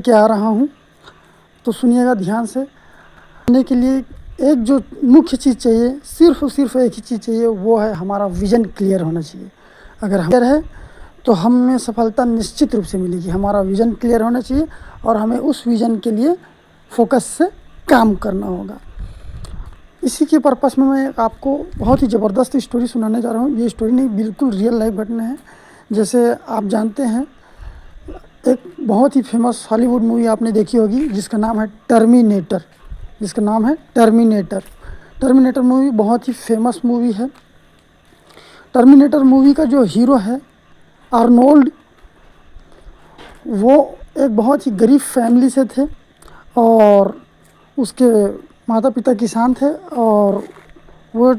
के आ रहा हूँ, तो सुनिएगा ध्यान से। करने के लिए एक जो मुख्य चीज़ चाहिए, सिर्फ और सिर्फ एक ही चीज़ चाहिए, वो है हमारा विज़न क्लियर होना चाहिए। अगर क्लियर है तो हमें सफलता निश्चित रूप से मिलेगी। हमारा विज़न क्लियर होना चाहिए और हमें उस विज़न के लिए फोकस से काम करना होगा। इसी के पर्पस में मैं आपको बहुत ही ज़बरदस्त स्टोरी सुनाने जा रहा हूँ। ये स्टोरी नहीं, बिल्कुल रियल लाइफ घटना है। जैसे आप जानते हैं, एक बहुत ही फेमस हॉलीवुड मूवी आपने देखी होगी जिसका नाम है टर्मिनेटर। टर्मिनेटर मूवी बहुत ही फेमस मूवी है। टर्मिनेटर मूवी का जो हीरो है आर्नोल्ड, वो एक बहुत ही गरीब फैमिली से थे और उसके माता पिता किसान थे और वो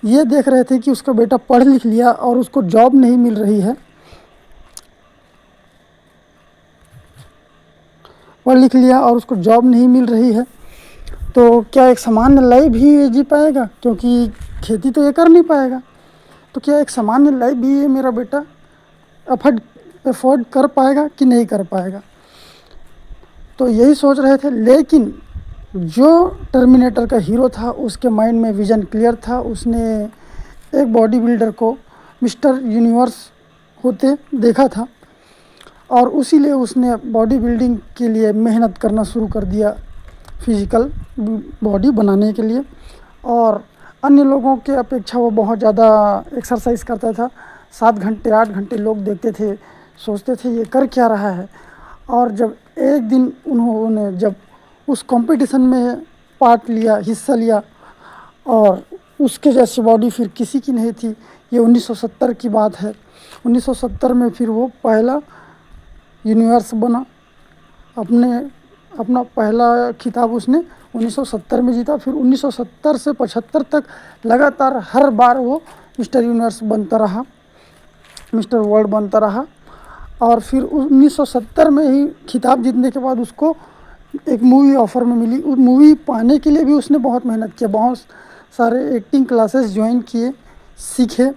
ये देख रहे थे कि उसका बेटा पढ़ लिख लिया और उसको जॉब नहीं मिल रही है। तो क्या एक सामान्य लाइफ भी जी पाएगा, क्योंकि खेती तो ये कर नहीं पाएगा। तो क्या एक सामान्य लाइफ भी ये मेरा बेटा अफोर्ड कर पाएगा कि नहीं कर पाएगा। तो यही सोच रहे थे, लेकिन जो टर्मिनेटर का हीरो था उसके माइंड में विज़न क्लियर था। उसने एक बॉडी बिल्डर को मिस्टर यूनिवर्स होते देखा था और उसीलिए उसने बॉडी बिल्डिंग के लिए मेहनत करना शुरू कर दिया, फिज़िकल बॉडी बनाने के लिए। और अन्य लोगों के अपेक्षा वो बहुत ज़्यादा एक्सरसाइज करता था। 7 घंटे 8 घंटे लोग देखते थे, सोचते थे ये कर क्या रहा है। और जब एक दिन उन्होंने जब उस कंपटीशन में हिस्सा लिया और उसके जैसी बॉडी फिर किसी की नहीं थी। ये 1970 की बात है। 1970 में फिर वो पहला यूनिवर्स बना। अपना पहला खिताब उसने 1970 में जीता। फिर 1970 से 75 तक लगातार हर बार वो मिस्टर यूनिवर्स बनता रहा, मिस्टर वर्ल्ड बनता रहा। और फिर 1970 में ही खिताब जीतने के बाद उसको एक मूवी ऑफ़र में मिली। उस मूवी पाने के लिए भी उसने बहुत मेहनत किया, बहुत सारे एक्टिंग क्लासेस ज्वाइन किए, सीखे,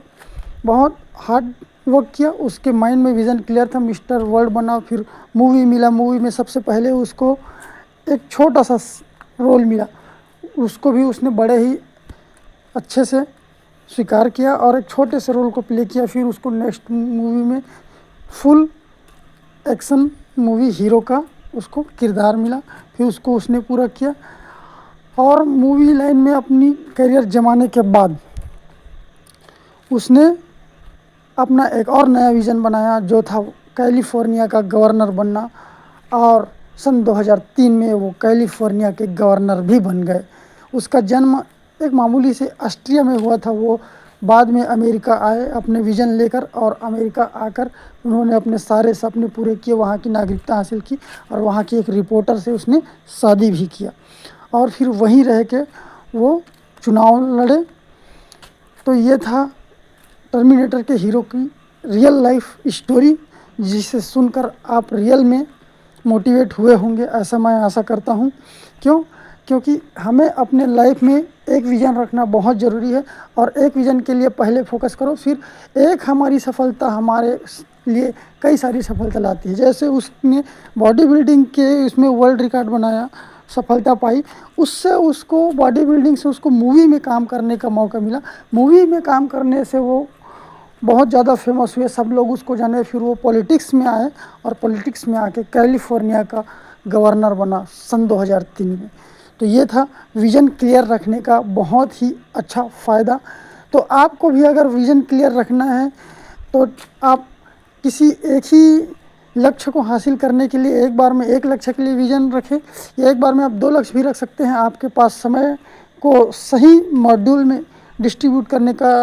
बहुत हार्ड वर्क किया। उसके माइंड में विज़न क्लियर था, मिस्टर वर्ल्ड बना। फिर मूवी मिला, मूवी में सबसे पहले उसको एक छोटा सा रोल मिला, उसको भी उसने बड़े ही अच्छे से स्वीकार किया और एक छोटे से रोल को प्ले किया। फिर उसको नेक्स्ट मूवी में फुल एक्शन मूवी हीरो का उसको किरदार मिला, फिर उसको उसने पूरा किया। और मूवी लाइन में अपनी करियर जमाने के बाद उसने अपना एक और नया विज़न बनाया, जो था कैलिफोर्निया का गवर्नर बनना। और सन 2003 में वो कैलिफोर्निया के गवर्नर भी बन गए। उसका जन्म एक मामूली से ऑस्ट्रिया में हुआ था। वो बाद में अमेरिका आए अपने विज़न लेकर, और अमेरिका आकर उन्होंने अपने सारे सपने पूरे किए, वहाँ की नागरिकता हासिल की और वहाँ की एक रिपोर्टर से उसने शादी भी किया और फिर वहीं रह के वो चुनाव लड़े। तो ये था टर्मिनेटर के हीरो की रियल लाइफ स्टोरी, जिसे सुनकर आप रियल में मोटिवेट हुए होंगे, ऐसा मैं आशा करता हूँ। क्योंकि हमें अपने लाइफ में एक विज़न रखना बहुत ज़रूरी है और एक विज़न के लिए पहले फोकस करो, फिर एक हमारी सफलता हमारे लिए कई सारी सफलता लाती है। जैसे उसने बॉडी बिल्डिंग के इसमें वर्ल्ड रिकॉर्ड बनाया, सफलता पाई, उससे उसको बॉडी बिल्डिंग से उसको मूवी में काम करने का मौका मिला। मूवी में काम करने से वो बहुत ज़्यादा फेमस हुए, सब लोग उसको जाने। फिर वो पॉलिटिक्स में आए और पॉलिटिक्स में आके कैलिफोर्निया का गवर्नर बना सन 2003 में। तो ये था विज़न क्लियर रखने का बहुत ही अच्छा फ़ायदा। तो आपको भी अगर विज़न क्लियर रखना है तो आप किसी एक ही लक्ष्य को हासिल करने के लिए एक बार में एक लक्ष्य के लिए विज़न रखें, या एक बार में आप 2 लक्ष्य भी रख सकते हैं। आपके पास समय को सही मॉड्यूल में डिस्ट्रीब्यूट करने का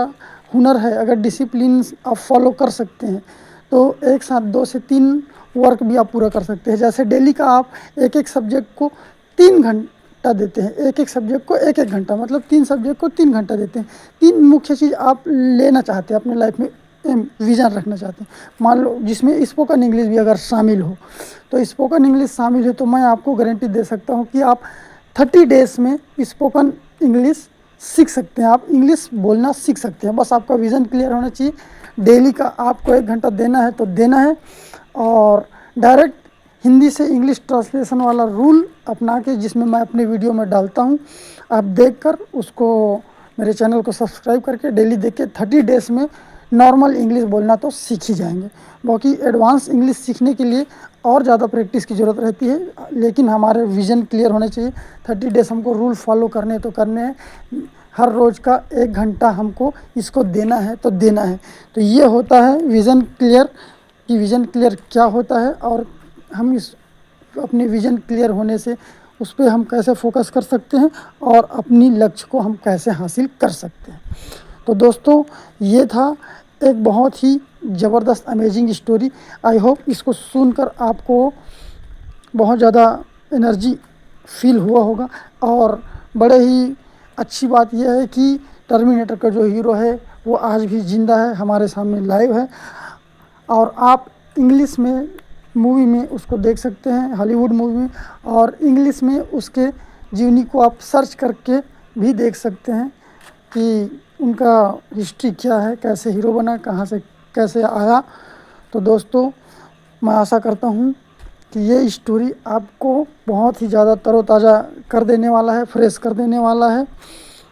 हुनर है, अगर डिसिप्लिन आप फॉलो कर सकते हैं तो एक साथ 2 से 3 वर्क भी आप पूरा कर सकते हैं। जैसे डेली का आप एक सब्जेक्ट को 3 घंटा देते हैं, एक सब्जेक्ट को 1 घंटा, मतलब 3 सब्जेक्ट को 3 घंटा देते हैं। 3 मुख्य चीज़ आप लेना चाहते हैं अपने लाइफ में, विज़न रखना चाहते हैं। मान लो जिसमें स्पोकन इंग्लिश भी अगर शामिल हो, तो स्पोकन इंग्लिश शामिल है तो मैं आपको गारंटी दे सकता हूँ कि आप 30 डेज़ में स्पोकन इंग्लिश सीख सकते हैं, आप इंग्लिश बोलना सीख सकते हैं। बस आपका विज़न क्लियर होना चाहिए। डेली का आपको 1 घंटा देना है तो देना है, और डायरेक्ट हिंदी से इंग्लिश ट्रांसलेशन वाला रूल अपना के, जिसमें मैं अपने वीडियो में डालता हूँ। आप देखकर उसको, मेरे चैनल को सब्सक्राइब करके डेली देख के 30 डेज़ में नॉर्मल इंग्लिश बोलना तो सीख ही जाएंगे। बाकी एडवांस इंग्लिश सीखने के लिए और ज़्यादा प्रैक्टिस की ज़रूरत रहती है, लेकिन हमारे विज़न क्लियर होने चाहिए। 30 डेज़ हमको रूल फॉलो करने तो करने हैं। हर रोज़ का 1 घंटा हमको इसको देना है तो देना है। तो ये होता है विज़न क्लियर, कि विज़न क्लियर क्या होता है और हम इस अपने विज़न क्लियर होने से उस पर हम कैसे फोकस कर सकते हैं और अपनी लक्ष्य को हम कैसे हासिल कर सकते हैं। तो दोस्तों, ये था एक बहुत ही ज़बरदस्त अमेजिंग स्टोरी। आई होप इसको सुनकर आपको बहुत ज़्यादा एनर्जी फील हुआ होगा। और बड़े ही अच्छी बात यह है कि टर्मिनेटर का जो हीरो है वो आज भी ज़िंदा है, हमारे सामने लाइव है। और आप इंग्लिश में मूवी में उसको देख सकते हैं, हॉलीवुड मूवी में, और इंग्लिश में उसके जीवनी को आप सर्च करके भी देख सकते हैं कि उनका हिस्ट्री क्या है, कैसे हीरो बना, कहाँ से कैसे आया। तो दोस्तों, मैं आशा करता हूँ कि ये स्टोरी आपको बहुत ही ज़्यादा तरोताज़ा कर देने वाला है, फ्रेश कर देने वाला है,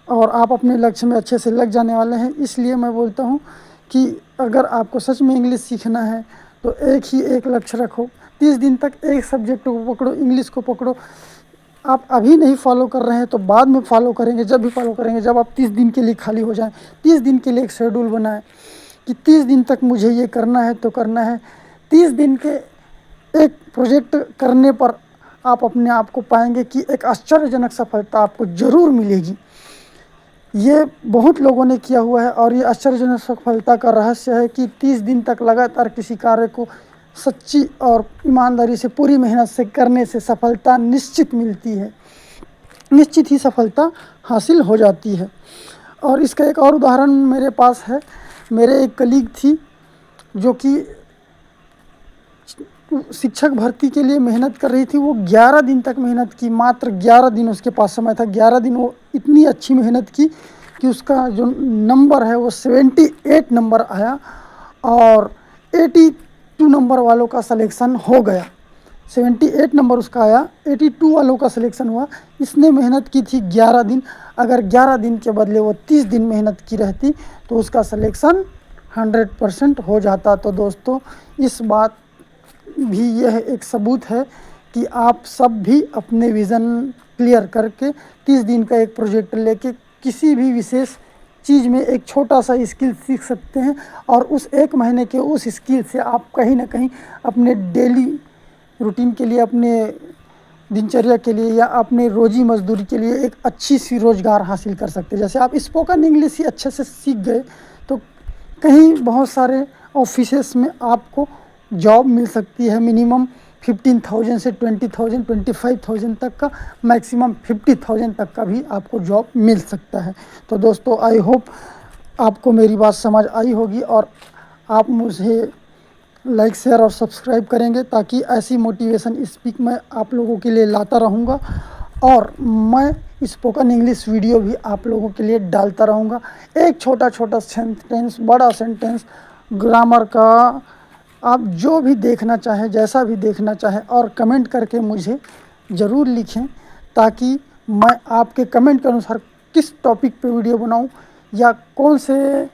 और आप अपने लक्ष्य में अच्छे से लग जाने वाले हैं। इसलिए मैं बोलता हूँ कि अगर आपको सच में इंग्लिश सीखना है तो एक लक्ष्य रखो। 30 दिन तक एक सब्जेक्ट को पकड़ो, इंग्लिश को पकड़ो। आप अभी नहीं फॉलो कर रहे हैं तो बाद में फॉलो करेंगे, जब भी फॉलो करेंगे, जब आप 30 दिन के लिए खाली हो जाएं। 30 दिन के लिए एक शेड्यूल बनाएं कि 30 दिन तक मुझे ये करना है तो करना है। 30 दिन के एक प्रोजेक्ट करने पर आप अपने आप को पाएंगे कि एक आश्चर्यजनक सफलता आपको ज़रूर मिलेगी। ये बहुत लोगों ने किया हुआ है और ये आश्चर्यजनक सफलता का रहस्य है कि 30 दिन तक लगातार किसी कार्य को सच्ची और ईमानदारी से, पूरी मेहनत से करने से सफलता निश्चित मिलती है, निश्चित ही सफलता हासिल हो जाती है। और इसका एक और उदाहरण मेरे पास है। मेरे एक कलीग थी जो कि शिक्षक भर्ती के लिए मेहनत कर रही थी। वो 11 दिन तक मेहनत की, मात्र 11 दिन उसके पास समय था। 11 दिन वो इतनी अच्छी मेहनत की कि उसका जो नंबर है वो 78 नंबर आया और 82 नंबर वालों का सिलेक्शन हो गया। 78 नंबर उसका आया, 82 वालों का सिलेक्शन हुआ। इसने मेहनत की थी 11 दिन। अगर 11 दिन के बदले वो 30 दिन मेहनत की रहती तो उसका सिलेक्शन 100% हो जाता। तो दोस्तों, इस बात भी यह एक सबूत है कि आप सब भी अपने विज़न क्लियर करके 30 दिन का एक प्रोजेक्ट लेके किसी भी विशेष चीज़ में एक छोटा सा स्किल सीख सकते हैं और उस 1 महीने के उस स्किल से आप कहीं ना कहीं अपने डेली रूटीन के लिए, अपने दिनचर्या के लिए या अपने रोजी मजदूरी के लिए एक अच्छी सी रोज़गार हासिल कर सकते हैं। जैसे आप स्पोकन इंग्लिश ही अच्छे से सीख गए तो कहीं बहुत सारे ऑफिसेस में आपको जॉब मिल सकती है। मिनिमम 15,000 से 20,000, 25,000 तक का, मैक्सिमम 50,000 तक का भी आपको जॉब मिल सकता है। तो दोस्तों, आई होप आपको मेरी बात समझ आई होगी और आप मुझे लाइक, शेयर और सब्सक्राइब करेंगे ताकि ऐसी मोटिवेशन स्पीक मैं आप लोगों के लिए लाता रहूँगा और मैं स्पोकन इंग्लिश वीडियो भी आप लोगों के लिए डालता रहूँगा। एक छोटा छोटा सेंटेंस, बड़ा सेंटेंस, ग्रामर का, आप जो भी देखना चाहें, जैसा भी देखना चाहें, और कमेंट करके मुझे ज़रूर लिखें ताकि मैं आपके कमेंट के अनुसार किस टॉपिक पे वीडियो बनाऊं या कौन से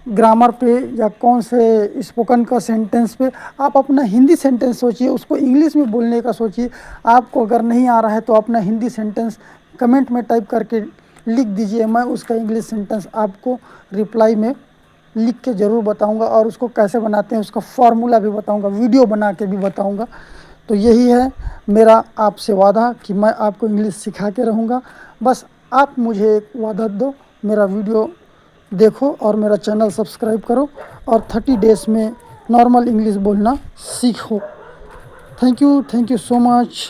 ग्रामर पे या कौन से स्पोकन का सेंटेंस पे। आप अपना हिंदी सेंटेंस सोचिए, उसको इंग्लिश में बोलने का सोचिए। आपको अगर नहीं आ रहा है तो अपना हिंदी सेंटेंस कमेंट में टाइप करके लिख दीजिए। मैं उसका इंग्लिश सेंटेंस आपको रिप्लाई में लिख के ज़रूर बताऊंगा और उसको कैसे बनाते हैं उसका फॉर्मूला भी बताऊंगा, वीडियो बना के भी बताऊंगा। तो यही है मेरा आपसे वादा कि मैं आपको इंग्लिश सिखा के रहूँगा। बस आप मुझे एक वादा दो, मेरा वीडियो देखो और मेरा चैनल सब्सक्राइब करो और 30 डेज़ में नॉर्मल इंग्लिश बोलना सीखो। Thank you so much.